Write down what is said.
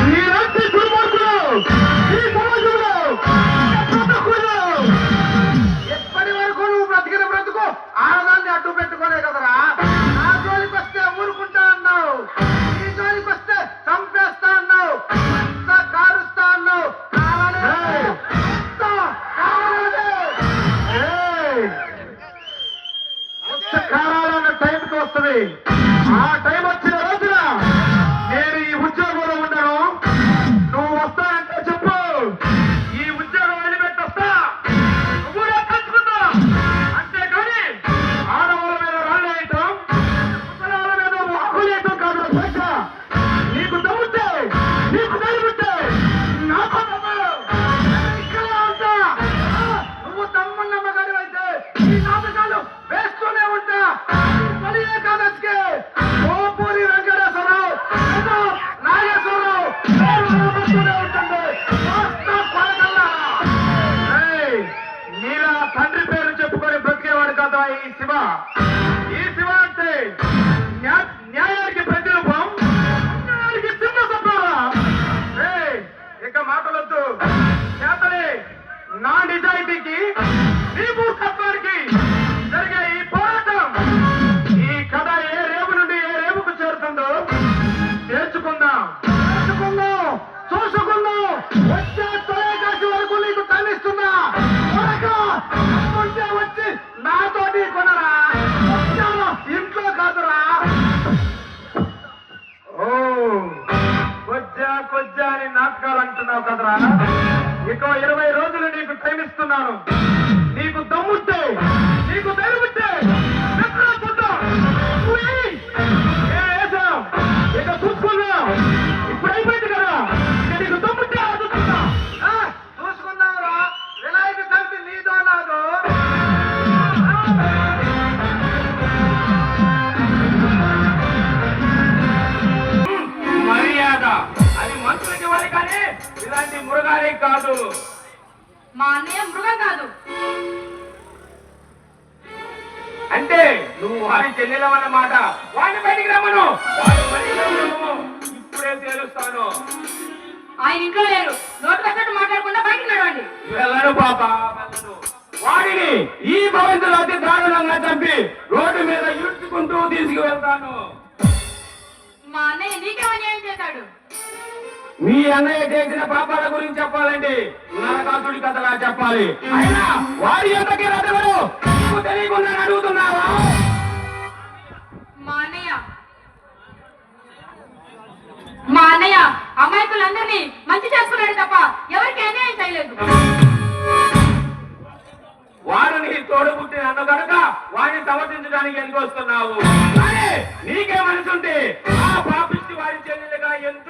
మీరంటే దుర్మార్గులు ఈ సమాజంలో ఎప్పటి వరకు నువ్వు బ్రతికిన బ్రతుకు ఆడదాన్ని అడ్డు పెట్టుకోలే కదరా. నా జోలికి వస్తే ఊరుకుంటా అన్నావు, ఈ జోలికి వస్తే చంపేస్తా అన్నావు, కారుస్తా అన్నావు. కారాలన్న టైంకి వస్తుంది. ఆ టైం వచ్చిన రోజున నేను ఈ ఉద్యోగంలో ఉండను. నువ్వు వస్తానంటే చెప్పు, ఈ ఉద్యోగం వదిలిపెట్టి వస్తా, నువ్వు కలుసుకుందా. అంతేకాని ఆడవాళ్ళ మీద రాళ్ళేయటం, ముసలాళ్ళ మీద వాకులేయటం కాదు. పైక నీకు దమ్ముంటే, నీకు దమ్ముంటే నాతో ఇక్కడ ఉంటా. నువ్వు తమ్మున్న మగాడు అయితే ఈ నాటకాలు వేస్తూనే ఉంటా. మళ్ళీ ఏకాదశికి ఓపూరి వెంకటేశ్వరరావు, నాగేశ్వరరావు ఉంటుంది. మీరా తండ్రి పేరు చెప్పుకొని బ్రతికేవాడు కదా ఈ శివ. ఈ శివ అంటే న్యాయానికి ప్రతిరూపం, న్యాయానికి చిన్న సభ్యురా. ఇక మాటలొద్దు, చేతలే. నా నిజాయితీకి, నీ మూర్ఖత్వానికి జరిగే ఈ పోరాటం, ఈ కథ ఏ రేపు నుండి ఏ రేపుకు చేరుతుందో నేర్చుకుందాం, చూసుకుందాం. వచ్చే తొలగాసి వరకు నీకు తల్లిస్తున్నా. వచ్చి నాతో కొనరా, ఇంట్లో కాదురా. ఓ కొజ్జా అని నాటకాలు అంటున్నావు కదరా. ఇక 20 రోజులు నీకు టైం ఇస్తున్నాను. నీకు దమ్ముంటే, నీకు ధైర్యముంటే ఇక చూసుకుందాం. ఇప్పుడు అయిపోయింది కదా, నీకు దమ్ముంటే చూసుకుందాం రా. వినాయక చవితి నీదో నాదో. మర్యాద అది మనుషులకి ఇవ్వాలి, కానీ ఇలాంటి మృగాలే కాదు. మా అన్నయ్య మృగం కాదు అంటే నువ్వు వారి చెల్లెలవన్నమాట. వాడిని బయటికి రమ్మను, ఇప్పుడే తేలుస్తాను. ఆయన ఇంట్లో లేరు, నోటు కట్టట్టు మాట్లాడకుండా బయటికి నడవండి. వెళ్ళను పాప, వెళ్ళను. వాడిని ఈ భవంతులు అతి దారుణంగా చంపి రోడ్డు మీద ఈడ్చుకుంటూ తీసుకువెళ్తాను. మా అన్నయ్య నీకేం అన్యాయం చేశాడు? మీ అన్నయ్య చేసిన పాపాల గురించి చెప్పాలండి, నరకాసుడి కథలా చెప్పాలి. అయినా వాడి ఎంతకి రథముడు నీకు తెలియకుండా అడుగుతున్నావా? మా అన్నయ్య అమాయకులందరినీ మంచి చేసుకున్నాడు తప్ప ఎవరికి అన్యాయం చేయలేదు. వాడు నీ తోడు పుట్టిన అన్న కనుక వాడిని సమర్థించడానికి ఎందుకు వస్తున్నావు? నీకే మనసుంటే ఆ పాపిష్టి వారి చెల్లెలుగా ఎంత